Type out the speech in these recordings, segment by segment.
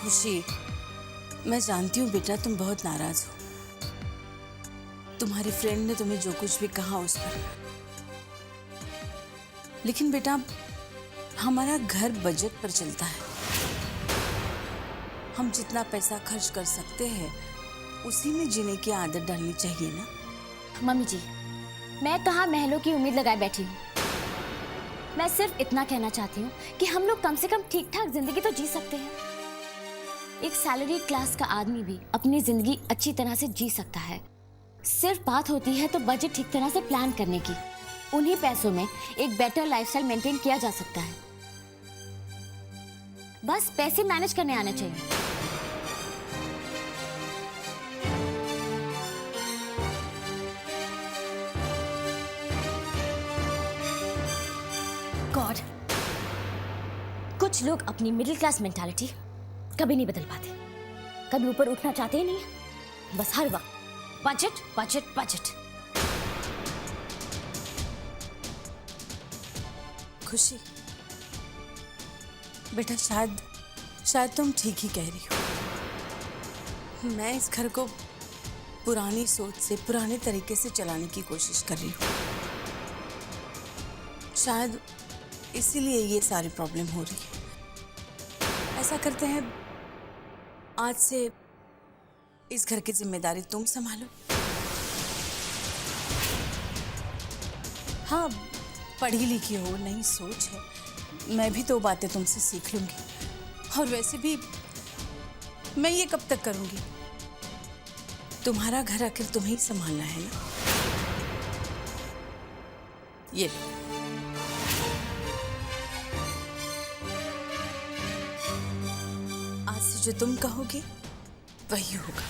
खुशी, मैं जानती हूँ बेटा तुम बहुत नाराज हो। तुम्हारी फ्रेंड ने तुम्हें जो कुछ भी कहा उस पर, लेकिन बेटा हमारा घर बजट पर चलता है। हम जितना पैसा खर्च कर सकते हैं उसी में जीने की आदत डालनी चाहिए ना। मम्मी जी, मैं कहाँ महलों की उम्मीद लगाए बैठी हूँ। मैं सिर्फ इतना कहना चाहती हूँ कि हम लोग कम से कम ठीक ठाक जिंदगी तो जी सकते हैं। एक सैलरी क्लास का आदमी भी अपनी जिंदगी अच्छी तरह से जी सकता है। सिर्फ बात होती है तो बजट ठीक तरह से प्लान करने की। उन्हीं पैसों में एक बेटर लाइफस्टाइल मेंटेन किया जा सकता है। बस पैसे मैनेज करने आने चाहिए। गॉड, कुछ लोग अपनी मिडिल क्लास मेंटालिटी कभी नहीं बदल पाते, कभी ऊपर उठना चाहते ही नहीं है। बस हर वक्त बजट बजट बजट। खुशी बेटा, शायद तुम ठीक ही कह रही हो। मैं इस घर को पुरानी सोच से, पुराने तरीके से चलाने की कोशिश कर रही हूँ। शायद इसीलिए ये सारी प्रॉब्लम हो रही है। ऐसा करते हैं, आज से इस घर की जिम्मेदारी तुम संभालो। हाँ, पढ़ी लिखी हो, नई सोच है, मैं भी तो बातें तुमसे सीख लूंगी। और वैसे भी मैं ये कब तक करूंगी? तुम्हारा घर आखिर तुम्हें ही संभालना है ना। ये लो। आज से जो तुम कहोगे वही होगा।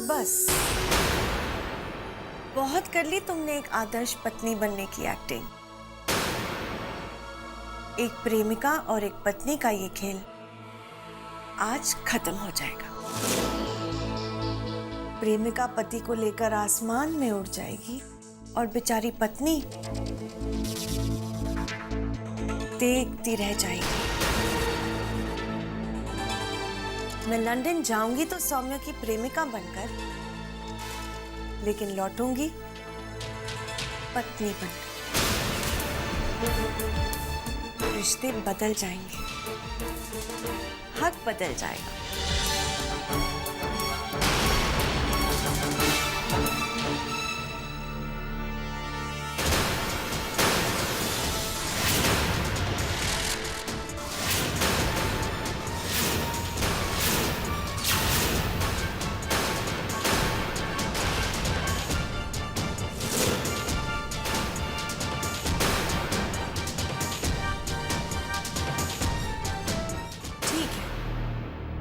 बस बहुत कर ली तुमने एक आदर्श पत्नी बनने की एक्टिंग। एक प्रेमिका और एक पत्नी का ये खेल आज खत्म हो जाएगा। प्रेमिका पति को लेकर आसमान में उड़ जाएगी और बेचारी पत्नी देखती रह जाएगी। मैं लंदन जाऊंगी तो सौम्या की प्रेमिका बनकर, लेकिन लौटूंगी पत्नी बनकर। रिश्ते बदल जाएंगे, हक बदल जाएगा।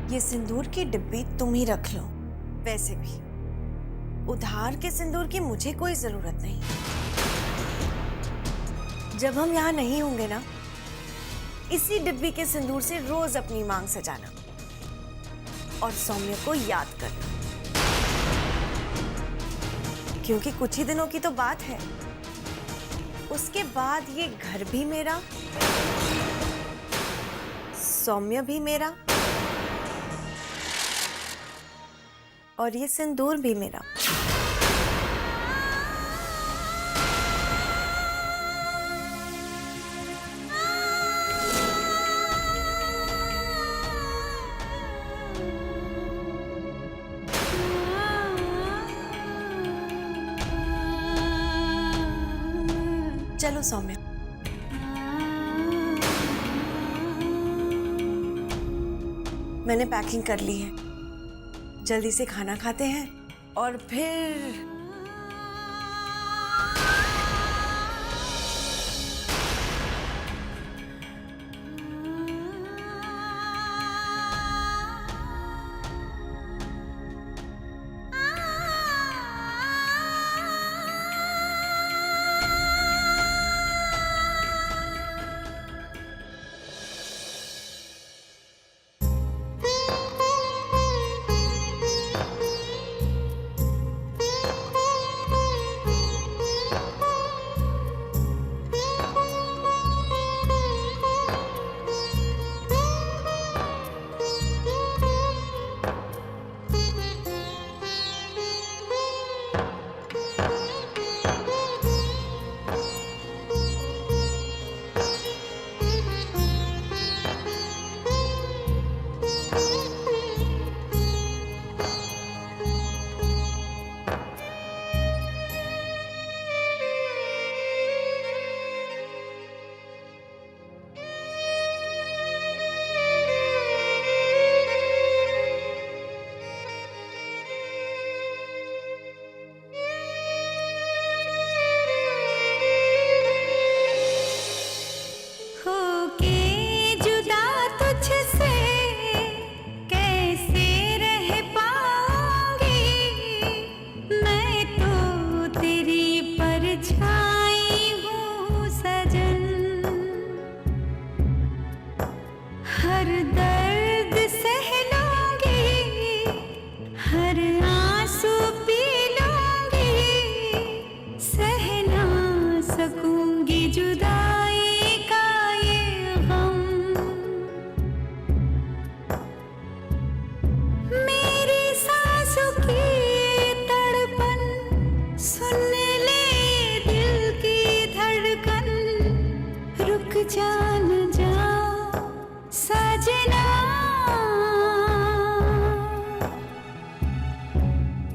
ये सिंदूर की डिब्बी तुम ही रख लो। वैसे भी उधार के सिंदूर की मुझे कोई जरूरत नहीं। जब हम यहाँ नहीं होंगे ना, इसी डिब्बी के सिंदूर से रोज अपनी मांग सजाना और सौम्य को याद करना, क्योंकि कुछ ही दिनों की तो बात है। उसके बाद ये घर भी मेरा, सौम्य भी मेरा और ये सिंदूर भी मेरा। चलो सौम्य, मैंने पैकिंग कर ली है, जल्दी से खाना खाते हैं और फिर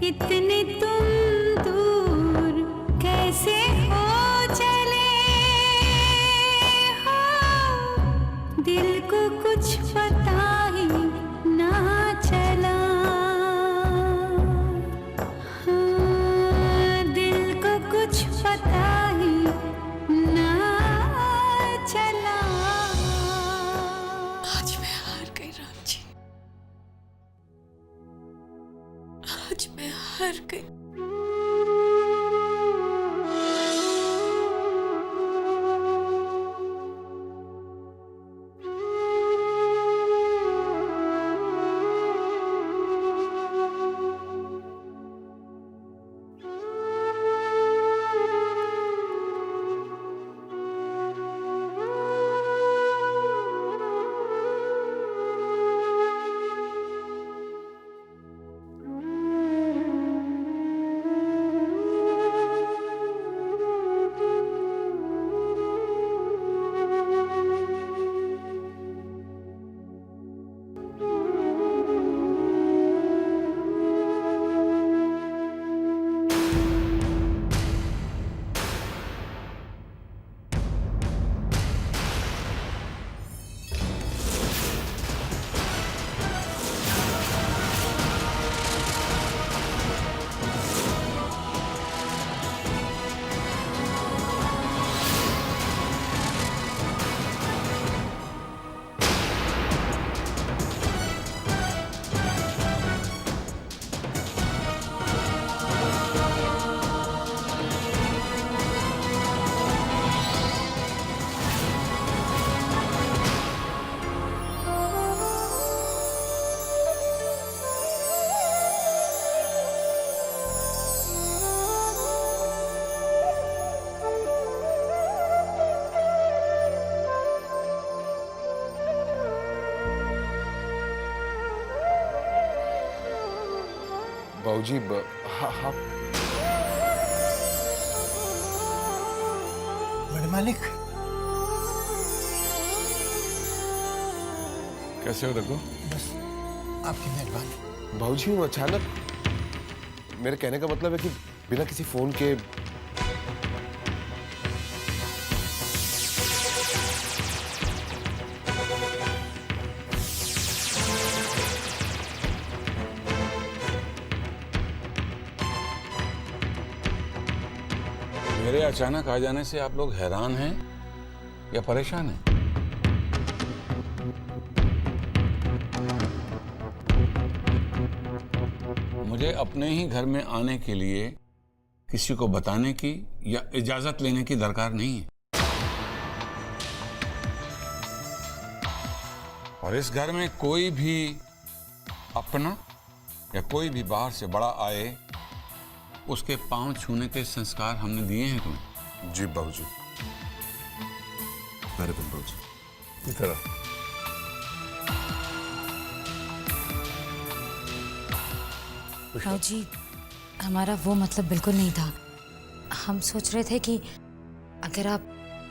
इतने तुम दूर कैसे हो चले हो, दिल को कुछ पता ही ना चला। हाँ, दिल को कुछ पता ही ना चला। आज मैं हार गई राम जी, आज मैं हार गई। बाबूजी हाँ बड़े मालिक, कैसे हो रघु? बस आपकी मेहरबानी। बाबूजी वो अचानक, मेरे कहने का मतलब है कि बिना किसी फोन के मेरे अचानक आ जाने से आप लोग हैरान हैं या परेशान हैं? मुझे अपने ही घर में आने के लिए किसी को बताने की या इजाजत लेने की दरकार नहीं है। और इस घर में कोई भी अपना या कोई भी बाहर से बड़ा आए, उसके पांव छूने के संस्कार हमने दिए हैं तुम्हें। जी बाबूजी। मेरे बिन बाबूजी। इधर आ। जी, हमारा वो मतलब बिल्कुल नहीं था। हम सोच रहे थे कि अगर आप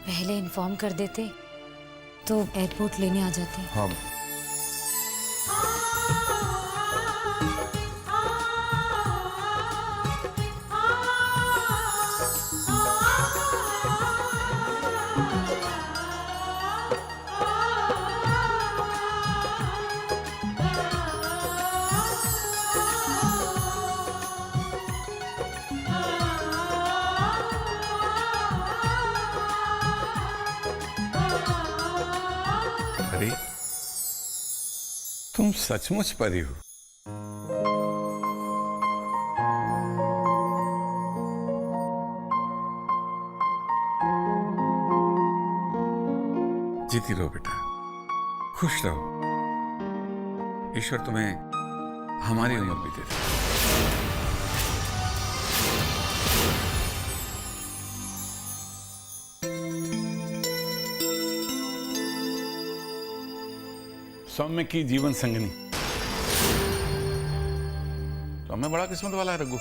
पहले इन्फॉर्म कर देते तो एयरपोर्ट लेने आ जाते। हाँ। अरे तुम सचमुच परी हो। जीती रहो बेटा, खुश रहो। ईश्वर तुम्हें हमारी उम्र भी दे दे। सौम्य की जीवन संगनी। सौम्य बड़ा किस्मत वाला है रघु।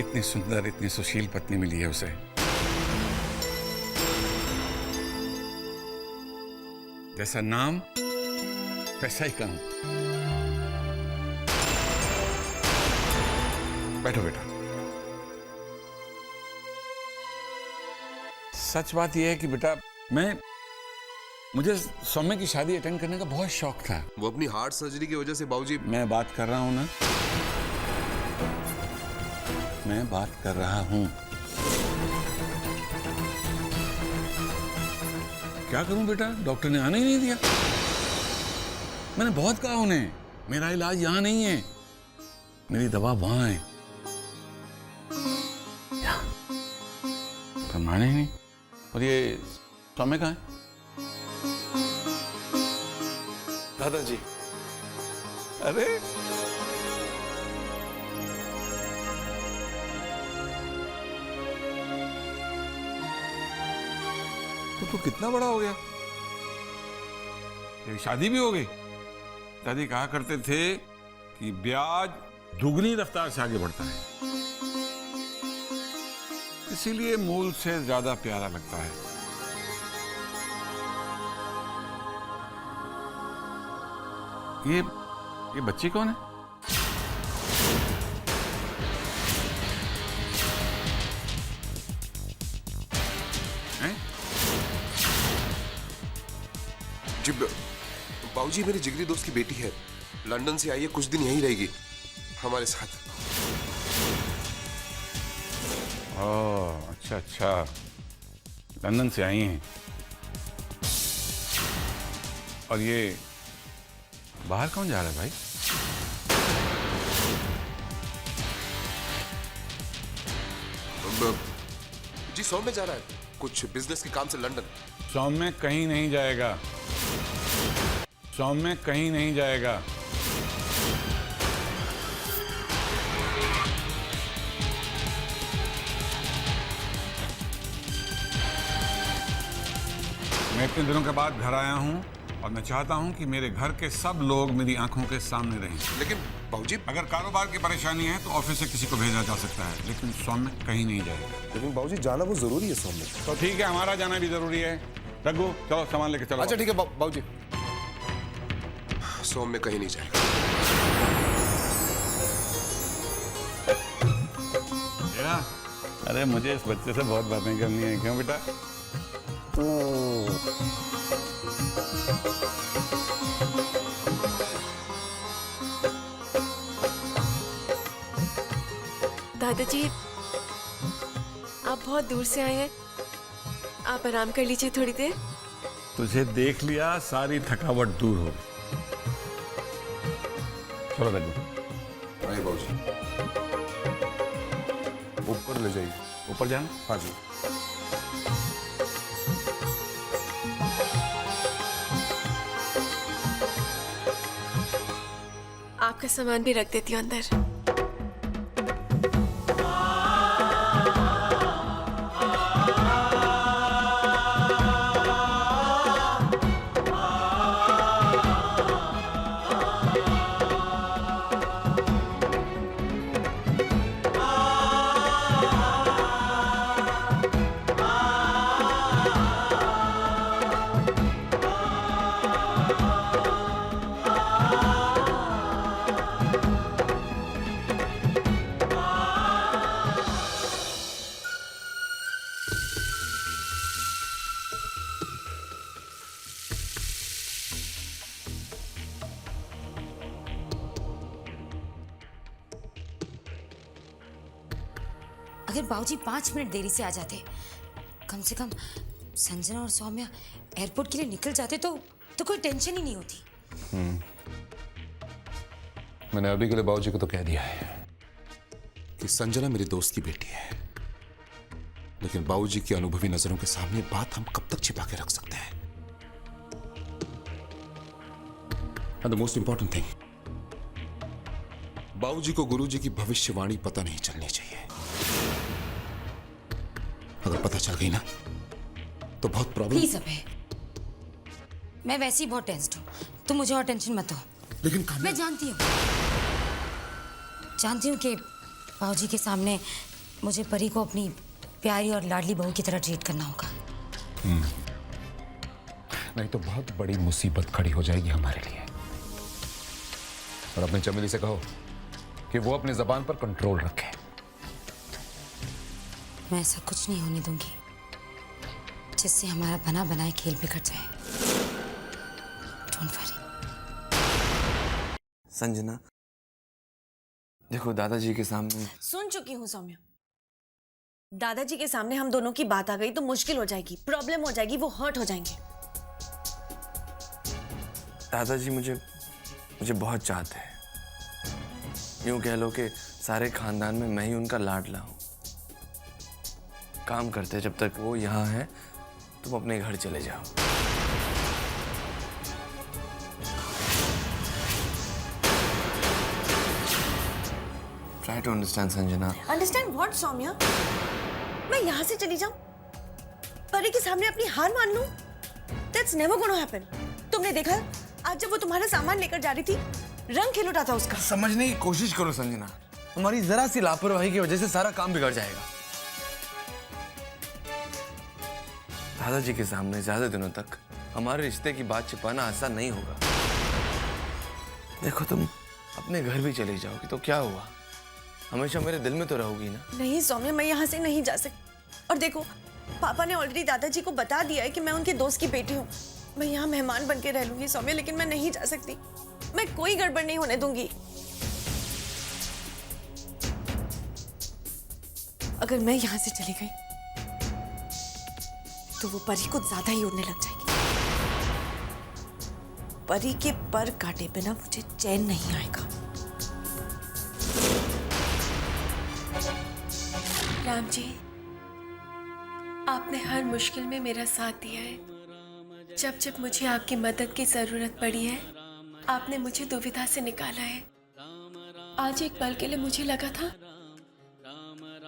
इतनी सुंदर, इतनी सुशील पत्नी मिली है उसे। जैसा नाम वैसा ही काम। बैठो बेटा। सच बात यह है कि बेटा मुझे सौम्य की शादी अटेंड करने का बहुत शौक था। वो अपनी हार्ट सर्जरी की वजह से बाबूजी। मैं बात कर रहा हूं ना, मैं बात कर रहा हूं। क्या करूं बेटा, डॉक्टर ने आने ही नहीं दिया। मैंने बहुत कहा उन्हें मेरा इलाज यहां नहीं है, मेरी दवा वहां है। तो माने ही नहीं। और ये सौम्य कहाँ है? दादाजी। अरे तो कितना बड़ा हो गया, ये शादी भी हो गई। दादी कहा करते थे कि ब्याज दुगनी रफ्तार से आगे बढ़ता है, इसीलिए मूल से ज्यादा प्यारा लगता है। ये बच्ची कौन है? जी बाबूजी, मेरी जिगरी दोस्त की बेटी है, लंदन से आई है, कुछ दिन यहीं रहेगी हमारे साथ। ओह अच्छा अच्छा, लंदन से आई हैं। और ये बाहर कौन जा रहा है भाई? जी सौम्य जा रहा है कुछ बिजनेस के काम से लंदन। सौम्य कहीं नहीं जाएगा, सौम्य कहीं नहीं जाएगा। मैं इतने दिनों के बाद घर आया हूं और मैं चाहता हूं कि मेरे घर के सब लोग मेरी आंखों के सामने रहें। लेकिन बाबूजी, अगर कारोबार की परेशानी है तो ऑफिस से किसी को भेजा जा सकता है, लेकिन सौम्य कहीं नहीं जाएगा। लेकिन बाबूजी जाना वो जरूरी है सौम्य। तो ठीक है, हमारा जाना भी जरूरी है। रघु चलो सामान लेके चलो। अच्छा ठीक है बाबूजी, सौम्य कहीं नहीं जाएगा। अरे मुझे इस बच्चे से बहुत बातें करनी है, क्यों बेटा? दादाजी, आप बहुत दूर से आए हैं, आप आराम कर लीजिए थोड़ी देर। तुझे देख लिया, सारी थकावट दूर हो गई। चलो रघु, आइए बाबूजी, ऊपर ले जाइए। ऊपर जाना। हाँ जी। आपका सामान भी रख देती हूँ अंदर। अगर बाबूजी 5 मिनट देरी से आ जाते, कम से कम संजना और सौम्या एयरपोर्ट के लिए निकल जाते तो कोई टेंशन ही नहीं होती। मैंने अभी के लिए बाबूजी को तो कह दिया है कि संजना मेरे दोस्त की बेटी है, लेकिन बाबूजी की अनुभवी नजरों के सामने बात हम कब तक छिपा के रख सकते हैं? And the most important thing, बाबूजी को गुरुजी की भविष्यवाणी पता नहीं चलनी चाहिए। अगर पता चल गई ना तो बहुत प्रॉब्लम। प्लीज अबे, मैं वैसे ही बहुत टेंस्ड हूँ, तुम मुझे और टेंशन मत दो। लेकिन मैं जानती हूँ कि बाबूजी के सामने मुझे परी को अपनी प्यारी और लाडली बहू की तरह ट्रीट करना होगा। नहीं तो बहुत बड़ी मुसीबत खड़ी हो जाएगी हमारे लिए। और अपने चमेली से कहो कि वो अपनी जबान पर कंट्रोल रखे। मैं ऐसा कुछ नहीं होने दूंगी जिससे हमारा बना बनाए खेल बिगड़ जाए। Don't worry. संजना, देखो दादाजी के सामने। सुन चुकी हूँ सौम्या, दादाजी के सामने हम दोनों की बात आ गई तो मुश्किल हो जाएगी, प्रॉब्लम हो जाएगी, वो हर्ट हो जाएंगे। दादाजी मुझे बहुत चाहते हैं। यूं कह लो कि सारे खानदान में मैं ही उनका लाडला हूं। काम करते जब तक वो यहाँ है, तुम अपने घर चले जाओ। Try to understand, Sanjana. Understand what Saumya? मैं यहाँ से चली जाऊं, परी के सामने अपनी हार मान लूं? That's never gonna happen। तुमने देखा आज जब वो तुम्हारा सामान लेकर जा रही थी, रंग खिल उठा था उसका। समझने की कोशिश करो संजना, हमारी जरा सी लापरवाही की वजह से सारा काम बिगड़ जाएगा। दादाजी के सामने ज्यादा दिनों तक हमारे रिश्ते की बात छिपाना आसान नहीं होगा। देखो तुम अपने घर भी चली जाओगी तो क्या हुआ, हमेशा मेरे दिल में तो रहोगी ना। नहीं सौम्या, मैं यहाँ से नहीं जा सकती। और देखो, पापा ने ऑलरेडी दादाजी को बता दिया है कि मैं उनके दोस्त की बेटी हूँ। मैं यहाँ मेहमान बन के रह लूंगी सौम्या, लेकिन मैं नहीं जा सकती। मैं कोई गड़बड़ नहीं होने दूंगी। अगर मैं यहाँ से चली गई तो वो परी कुछ ज्यादा ही उड़ने लग जाएगी। परी के पर काटे बिना मुझे चैन नहीं आएगा। राम जी, आपने हर मुश्किल में मेरा साथ दिया है। जब जब मुझे आपकी मदद की जरूरत पड़ी है, आपने मुझे दुविधा से निकाला है। आज एक पल के लिए मुझे लगा था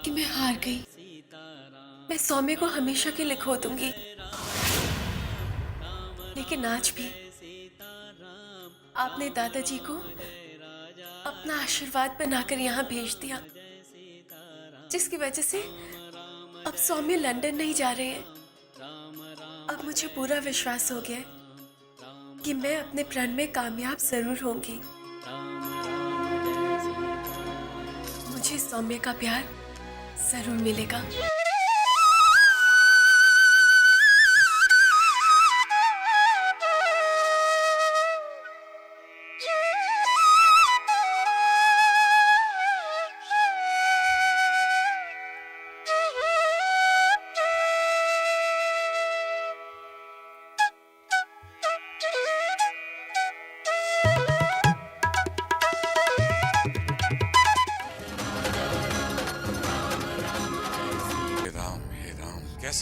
कि मैं हार गई। मैं सौम्य को हमेशा के लिए खो दूंगी, लेकिन आज भी आपने दादाजी को अपना आशीर्वाद बनाकर यहाँ भेज दिया, जिसकी वजह से अब सौम्य लंदन नहीं जा रहे हैं। अब मुझे पूरा विश्वास हो गया है कि मैं अपने प्रण में कामयाब जरूर होंगी। मुझे सौम्य का प्यार जरूर मिलेगा।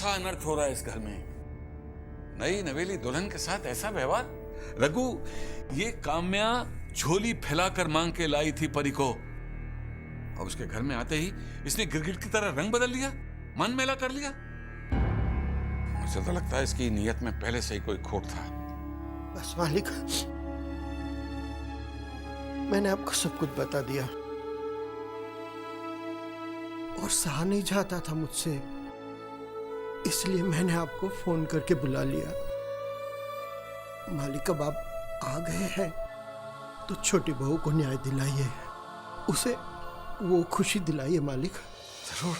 सा अनर्थ हो रहा है इस घर में? नई नवेली दुल्हन के साथ ऐसा व्यवहार? रघु, ये काम्या झोली फैलाकर मांग के लाई थी परी को, और उसके घर में आते ही इसने गिरगिट की तरह रंग बदल लिया, मन मैला कर लिया। मुझे तो लगता है इसकी नीयत में पहले से ही कोई खोट था। बस मालिक, मैंने आपको सब कुछ बता दिया और सहा नहीं जाता था मुझसे, इसलिए मैंने आपको फोन करके बुला लिया। मालिक, अब आप आ गए हैं तो छोटी बहू को न्याय दिलाइए, उसे वो खुशी दिलाइए मालिक। जरूर।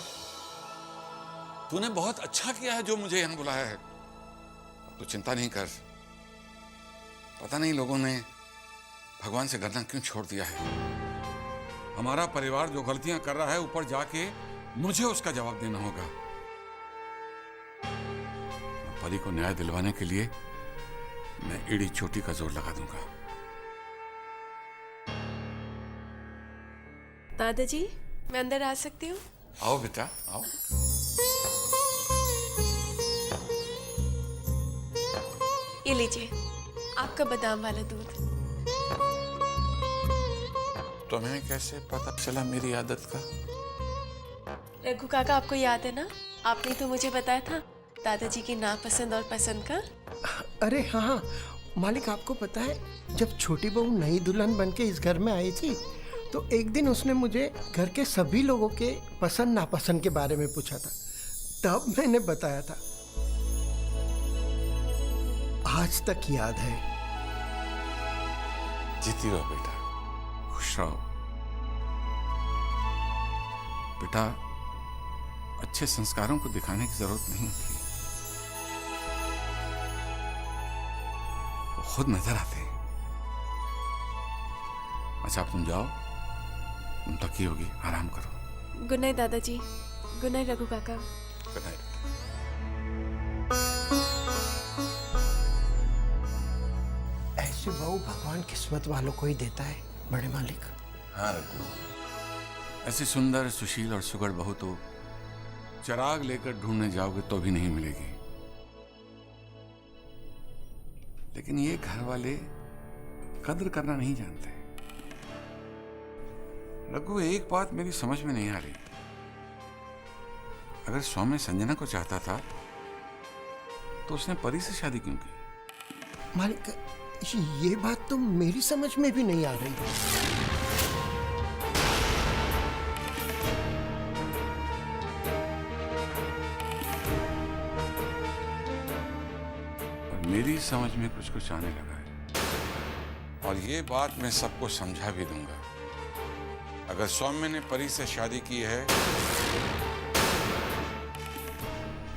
तूने बहुत अच्छा किया है जो मुझे यहां बुलाया है। तू चिंता नहीं कर। पता नहीं लोगों ने भगवान से डरना क्यों छोड़ दिया है। हमारा परिवार जो गलतियां कर रहा है, ऊपर जाके मुझे उसका जवाब देना होगा। परी को न्याय दिलवाने के लिए मैं एड़ी चोटी का जोर लगा दूंगा। दादाजी, मैं अंदर आ सकती हूँ? आओ बेटा, आओ। ये लीजिए आपका बादाम वाला दूध। तुम्हें कैसे पता चला मेरी आदत का? रघु काका, आपको याद है ना, आपने तो मुझे बताया था दादाजी की नापसंद और पसंद का। अरे हाँ हाँ मालिक, आपको पता है जब छोटी बहू नई दुल्हन बन के इस घर में आई थी तो एक दिन उसने मुझे घर के सभी लोगों के पसंद नापसंद के बारे में पूछा था, तब मैंने बताया था। आज तक याद है। जीती रहो बेटा, खुश रहो बेटा। अच्छे संस्कारों को दिखाने की जरूरत नहीं होती, वो खुद नजर आते हैं। अच्छा, अब तुम जाओ, तुम थकी होगी, आराम करो। गुड नाइट दादाजी। गुड नाइट रघु काका। Good night. ऐसी बहू भगवान किस्मत वालों को ही देता है बड़े मालिक। हाँ रघु, ऐसी सुंदर, सुशील और सुगढ़ बहू तो चिराग लेकर ढूंढने जाओगे तो भी नहीं मिलेगी। लेकिन ये घर वाले कद्र करना नहीं जानते। रघु, एक बात मेरी समझ में नहीं आ रही। अगर सौम्य संजना को चाहता था तो उसने परी से शादी क्यों की? मालिक, ये बात तो मेरी समझ में भी नहीं आ रही। और मेरी समझ में कुछ कुछ आने लगा है, और ये बात मैं सबको समझा भी दूंगा। अगर सौम्य ने परी से शादी की है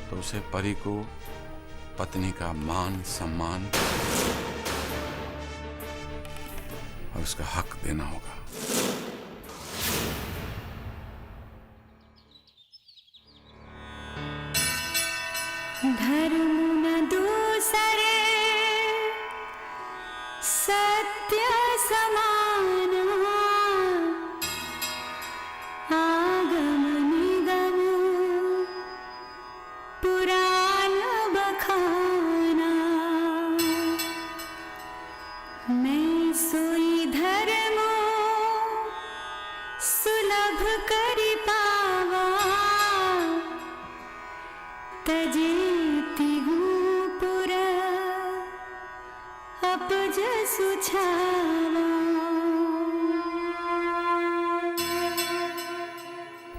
तो उसे परी को पत्नी का मान, सम्मान और उसका हक देना होगा। धर्म न दूसरे सत्य समान, आगम निगम पुराण बखाना। मैं सोई धर्म सुलभ करि पावा, तजेती हूँ पुरा अपज सुछावा।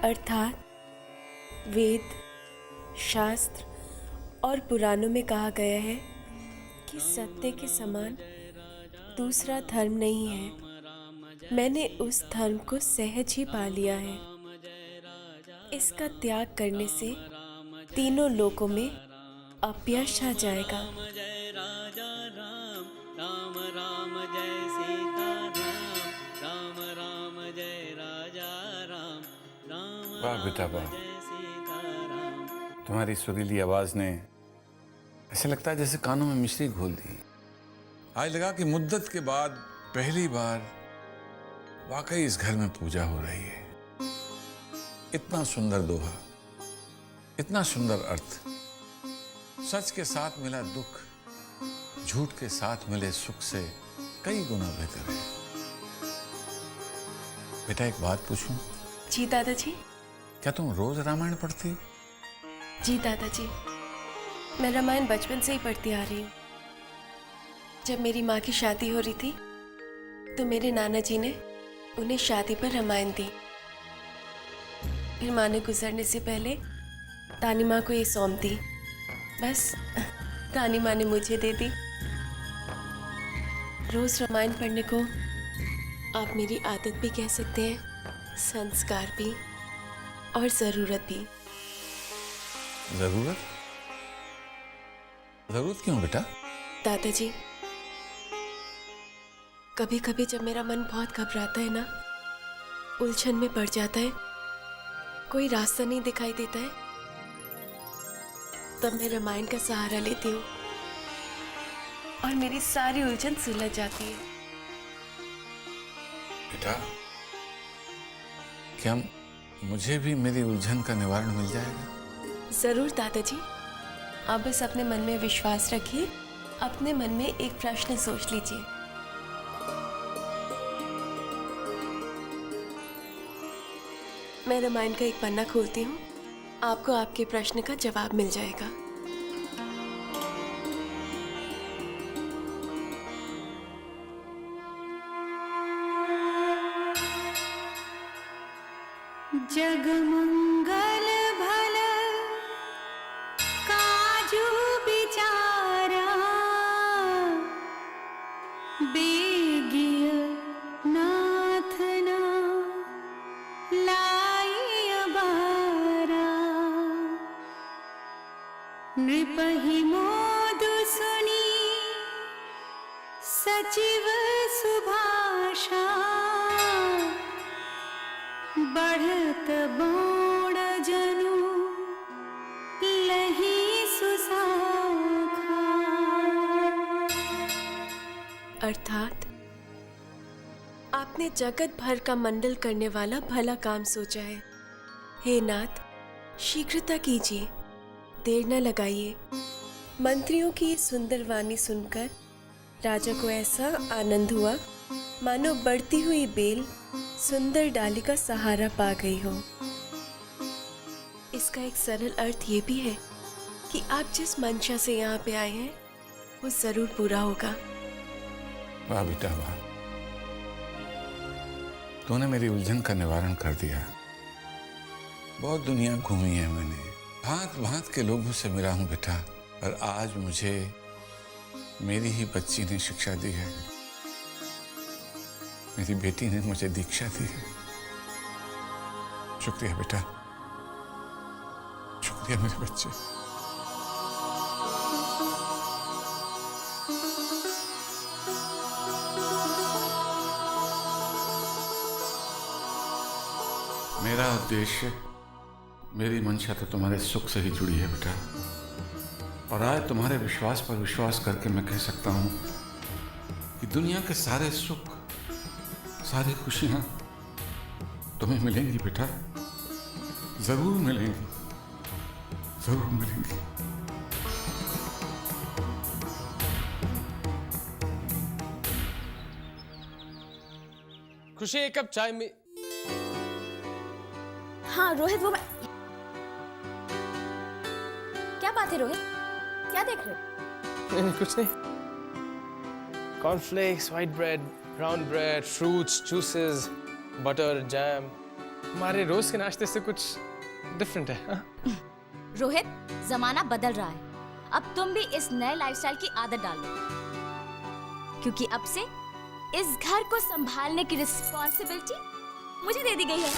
अर्थात वेद, शास्त्र और पुराणों में कहा गया है कि सत्य के समान दूसरा धर्म नहीं है। मैंने उस धर्म को सहज ही पा लिया है। इसका त्याग करने से तीनों लोकों में अपयश आ जाएगा। वाह बेटा वाह, तुम्हारी सुरीली आवाज ने ऐसे लगता है जैसे कानों में मिश्री घोल दी। आज लगा कि मुद्दत के बाद पहली बार वाकई इस घर में पूजा हो रही है। इतना सुंदर दोहा, इतना सुंदर अर्थ सच के साथ मिला दुख झूठ के साथ मिले सुख से कई गुना बेहतर है। बेटा एक बात पूछूं? जी दादाजी। क्या तुम रोज रामायण पढ़ती? जी दादाजी, मैं रामायण बचपन से ही पढ़ती आ रही हूँ। जब मेरी माँ की शादी हो रही थी तो मेरे नाना जी ने उन्हें शादी पर रामायण दी। फिर माँ ने गुजरने से पहले रानी माँ को ये सौंप दी। बस रानी माँ ने मुझे दे दी। रोज रामायण पढ़ने को आप मेरी आदत भी कह सकते हैं, संस्कार भी और जरूरत भी। जरूरत? जरूरत क्यों बेटा? दादाजी, कभी कभी जब मेरा मन बहुत घबराता है ना, उलझन में पड़ जाता है, कोई रास्ता नहीं दिखाई देता है, तब मैं रामायण का सहारा लेती हूँ और मेरी सारी उलझन सुलझ जाती है। बेटा, क्या मुझे भी मेरी उलझन का निवारण मिल जाएगा? जरूर दादाजी, आप बस अपने मन में विश्वास रखिए, अपने मन में एक प्रश्न सोच लीजिए। मैं रामायण का एक पन्ना खोलती हूँ, आपको आपके प्रश्न का जवाब मिल जाएगा। जगमंगल भल काजू बिचारा बेगिय नाथ ना लाई अबारा नृपहि मोदु सुनी सचिव सुभाषा बढ़त बोड़ जनु लही सुसाखा। अर्थात आपने जगत भर का मंडल करने वाला भला काम सोचा है। हे नाथ, शीघ्रता कीजिए, देर न लगाइए। मंत्रियों की ये सुंदर वाणी सुनकर राजा को ऐसा आनंद हुआ मानो बढ़ती हुई बेल सुंदर डाली का सहारा पा गई हो। इसका एक सरल अर्थ ये भी है कि आप जिस मंशा से यहाँ पे आए हैं वो जरूर पूरा होगा। वाह बेटा वाह, तूने मेरी उलझन का निवारण कर दिया। बहुत दुनिया घूमी है मैंने, भांत भांत के लोगों से मिला हूं बेटा, और आज मुझे मेरी ही बच्ची ने शिक्षा दी है, मेरी बेटी ने मुझे दीक्षा दी है। शुक्रिया बेटा, शुक्रिया मेरे बच्चे। मेरा उद्देश्य, मेरी मंशा तो तुम्हारे सुख से ही जुड़ी है बेटा, और आज तुम्हारे विश्वास पर विश्वास करके मैं कह सकता हूं कि दुनिया के सारे सुख, सारी खुशियां तुम्हें मिलेंगी बेटा, जरूर मिलेंगी, जरूर मिलेंगी। खुशी, एक कप चाय में। हाँ रोहित, वो क्या बात है रोहित, क्या देख रहे हो? नहीं, कुछ नहीं। Cornflakes, white bread, brown bread, fruits, juices, butter, jam. हमारे रोज के नाश्ते से कुछ डिफरेंट है। हाँ? रोहित, जमाना बदल रहा है, अब तुम भी इस नए लाइफस्टाइल की आदत डाल लो, क्योंकि अब से इस घर को संभालने की रिस्पॉन्सिबिलिटी मुझे दे दी गई है।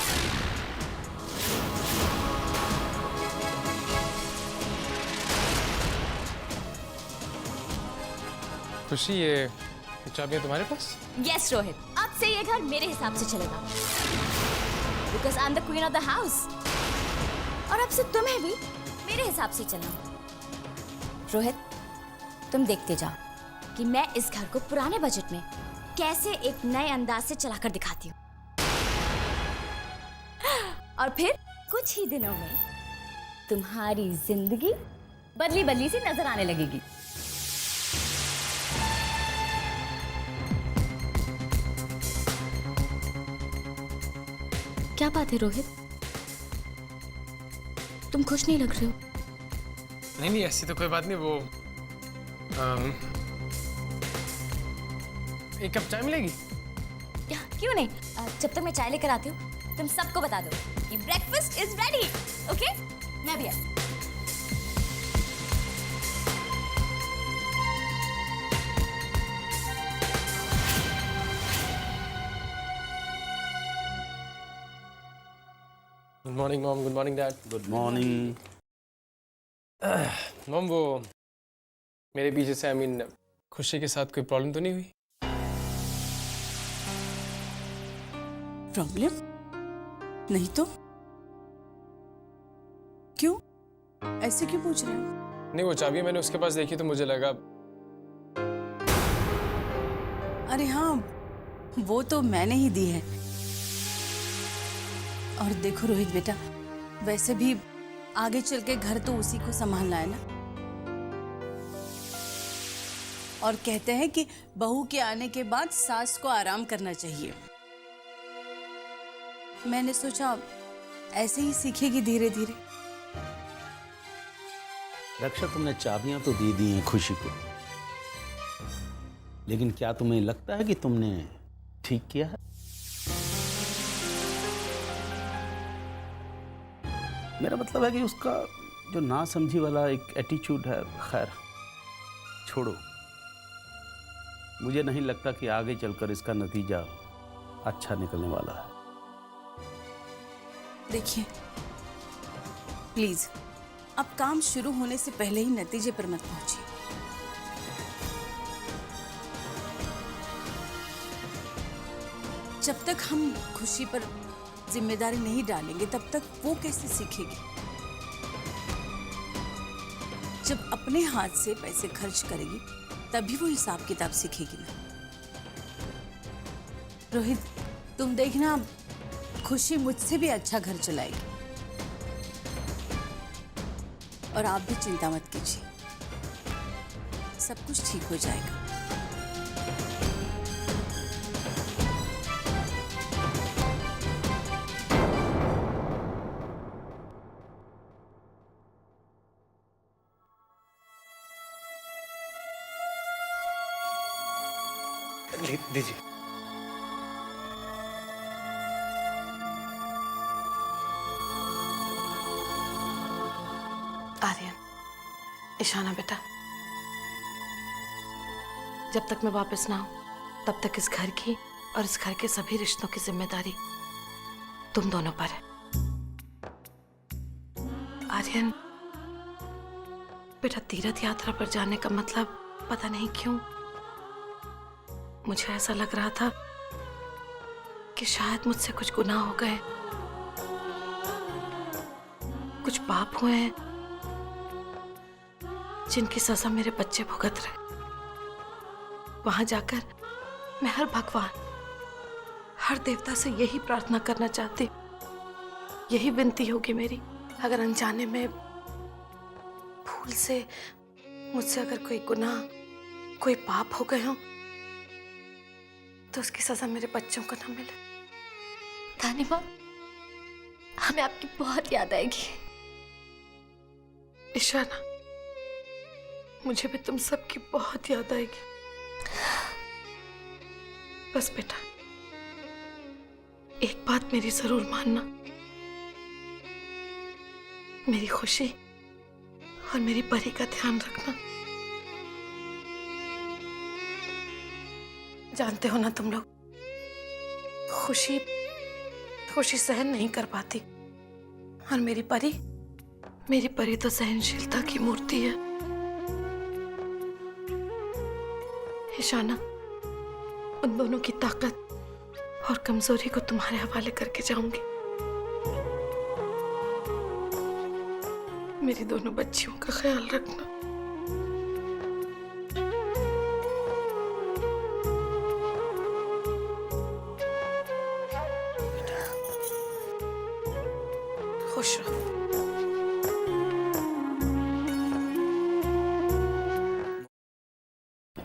खुशी, ये चाबियां तुम्हारे पास? यस रोहित, अब से ये घर मेरे हिसाब से चलेगा, because I am the queen of the house, और अब से तुम्हें भी मेरे हिसाब से चलना। रोहित, तुम देखते जाओ कि मैं इस घर को पुराने बजट में कैसे एक नए अंदाज से चलाकर दिखाती हूँ, और फिर कुछ ही दिनों में तुम्हारी जिंदगी बदली बदली सी नजर आने लगेगी। क्या बात है रोहित, तुम खुश नहीं लग रहे हो? नहीं नहीं, ऐसी तो कोई बात नहीं। वो एक कप चाय मिलेगी? क्यों नहीं, जब तक मैं चाय लेकर आती हूँ तुम सबको बता दो कि ब्रेकफास्ट इज रेडी। ओके, मैं भी आई। Good morning mom, good morning dad. Good morning. Mom, वो मेरे पीछे से खुशी के साथ कोई प्रॉब्लम तो नहीं हुई? प्रॉब्लम? नहीं तो। क्यों? ऐसे क्यों पूछ रहे हो? नहीं, वो चाबी मैंने उसके पास देखी तो मुझे लगा। अरे हाँ, वो तो मैंने ही दी है। और देखो रोहित बेटा, वैसे भी आगे चल के घर तो उसी को संभालना है ना। और कहते हैं कि बहू के आने के बाद सास को आराम करना चाहिए। मैंने सोचा ऐसे ही सीखेगी धीरे धीरे। रक्षा, तुमने चाबियां तो दे दी हैं खुशी को, लेकिन क्या तुम्हें लगता है कि तुमने ठीक किया है? मेरा मतलब है कि उसका जो ना समझी वाला एक एटीट्यूड है, खैर छोड़ो। मुझे नहीं लगता कि आगे चलकर इसका नतीजा अच्छा निकलने वाला है। देखिए प्लीज, अब काम शुरू होने से पहले ही नतीजे पर मत पहुंचिए। जब तक हम खुशी पर जिम्मेदारी नहीं डालेंगे तब तक वो कैसे सीखेगी? जब अपने हाथ से पैसे खर्च करेगी तभी वो हिसाब किताब सीखेगी ना। रोहित, तुम देखना, खुशी मुझसे भी अच्छा घर चलाएगी। और आप भी चिंता मत कीजिए, सब कुछ ठीक हो जाएगा। दीजिए। आर्यन, ईशाना बेटा, जब तक मैं वापस ना आऊं तब तक इस घर की और इस घर के सभी रिश्तों की जिम्मेदारी तुम दोनों पर है। आर्यन बेटा, तीर्थ यात्रा पर जाने का मतलब पता नहीं क्यों मुझे ऐसा लग रहा था कि शायद मुझसे कुछ गुनाह हो गए, कुछ पाप हुए हैं जिनकी सजा मेरे बच्चे भुगत रहे। वहां जाकर मैं हर भगवान, हर देवता से यही प्रार्थना करना चाहती, यही विनती होगी मेरी, अगर अनजाने में भूल से मुझसे अगर कोई गुनाह, कोई पाप हो गए हो तो उसकी सजा मेरे बच्चों को ना मिले। तानी माँ, हमें आपकी बहुत याद आएगी। ईशाना, मुझे भी तुम सबकी बहुत याद आएगी। बस बेटा, एक बात मेरी जरूर मानना, मेरी खुशी और मेरी परी का ध्यान रखना। जानते हो ना तुम लोग, खुशी सहन नहीं कर पाती, और मेरी परी तो सहनशीलता की मूर्ति है। ईशाना, उन दोनों की ताकत और कमजोरी को तुम्हारे हवाले करके जाऊंगी। मेरी दोनों बच्चियों का ख्याल रखना। खुश रहो।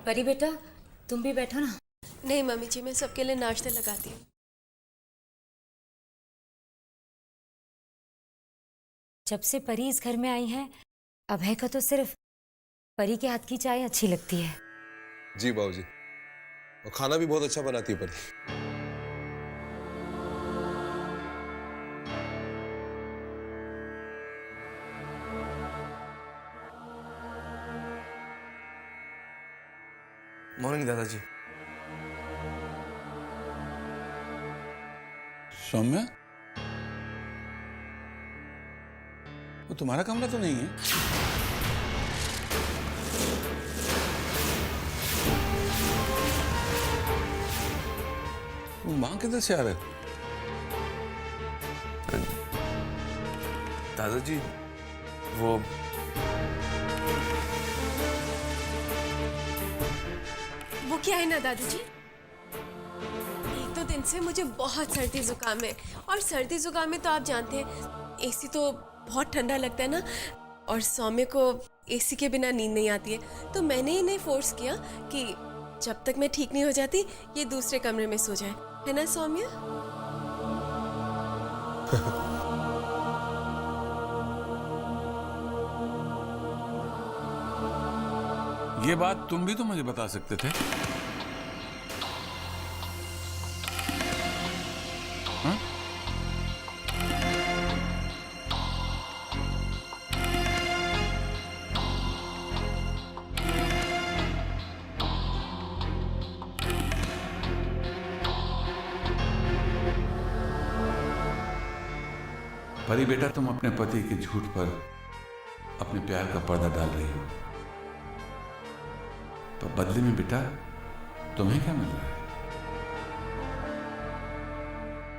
परी बेटा, तुम भी बैठो ना। नहीं मम्मी जी, मैं सबके लिए नाश्ता लगाती हूँ। जब से परी इस घर में आई है, अभय को तो सिर्फ परी के हाथ की चाय अच्छी लगती है। जी बाबूजी, और खाना भी बहुत अच्छा बनाती है परी। मॉर्निंग दादाजी। सौम्या, वो तुम्हारा कमरा तो नहीं है? तुम वहां किधर से आ रहे हो? दादाजी वो क्या है ना दादाजी, एक दो दिन से मुझे बहुत सर्दी जुकाम है, और सर्दी जुकाम में तो आप जानते हैं एसी तो बहुत ठंडा लगता है ना, और सौम्य को एसी के बिना नींद नहीं आती है, तो मैंने इन्हें फोर्स किया कि जब तक मैं ठीक नहीं हो जाती ये दूसरे कमरे में सो जाए, है ना सौम्य? ये बात तुम भी तो मुझे बता सकते थे। हाँ? परी बेटा, तुम अपने पति के झूठ पर अपने प्यार का पर्दा डाल रही हो, तो बदले में बेटा तुम्हें क्या मिल रहा है?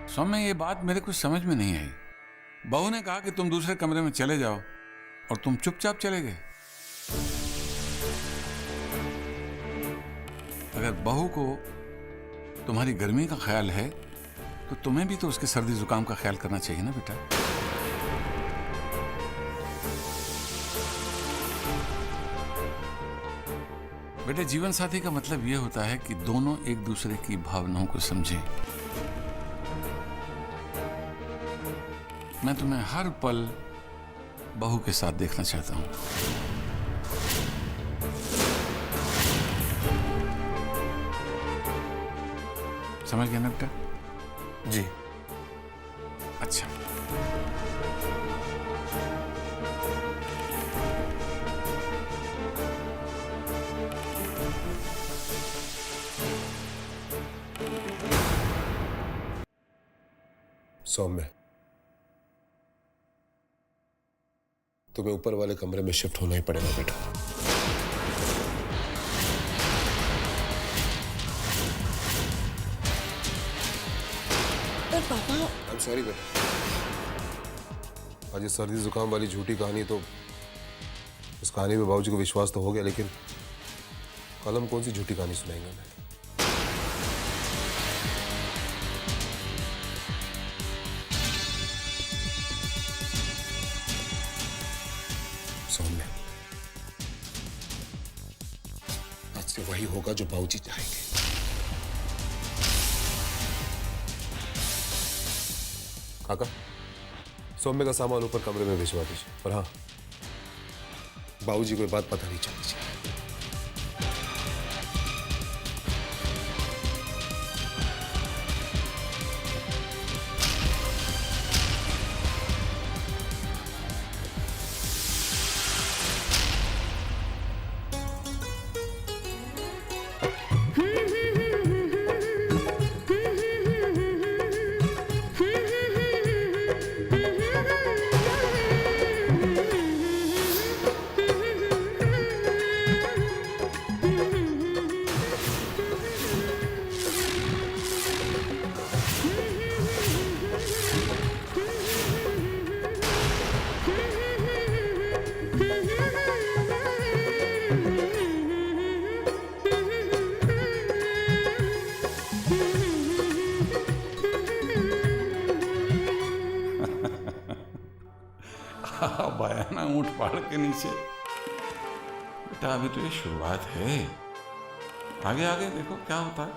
सौम्य, ये बात मेरे कुछ समझ में नहीं आई। बहू ने कहा कि तुम दूसरे कमरे में चले जाओ और तुम चुपचाप चले गए। अगर बहू को तुम्हारी गर्मी का ख्याल है तो तुम्हें भी तो उसके सर्दी जुकाम का ख्याल करना चाहिए ना बेटा। बेटे, जीवन साथी का मतलब यह होता है कि दोनों एक दूसरे की भावनाओं को समझें। मैं तुम्हें हर पल बहू के साथ देखना चाहता हूं। समझ गया ना बेटा? जी। अच्छा, सौम्य, तुम्हें ऊपर वाले कमरे में शिफ्ट होना ही पड़ेगा बेटा। पर पापा, आई एम सॉरी बेटा, आज ये सर्दी जुकाम वाली झूठी कहानी, तो उस कहानी में बाबूजी को विश्वास तो हो गया, लेकिन कल हम कौन सी झूठी कहानी सुनाएंगे उन्हें? सौम्य, आज से वही होगा जो बाबूजी चाहेंगे। काका, सौम्य का सामान ऊपर कमरे में भिजवा दीजिए, पर हाँ, बाबूजी को ये बात पता नहीं चलनी चाहिए। बयाना ऊंट पहाड़ के नीचे। बेटा, अभी तो ये शुरुआत है, आगे आगे देखो क्या होता है।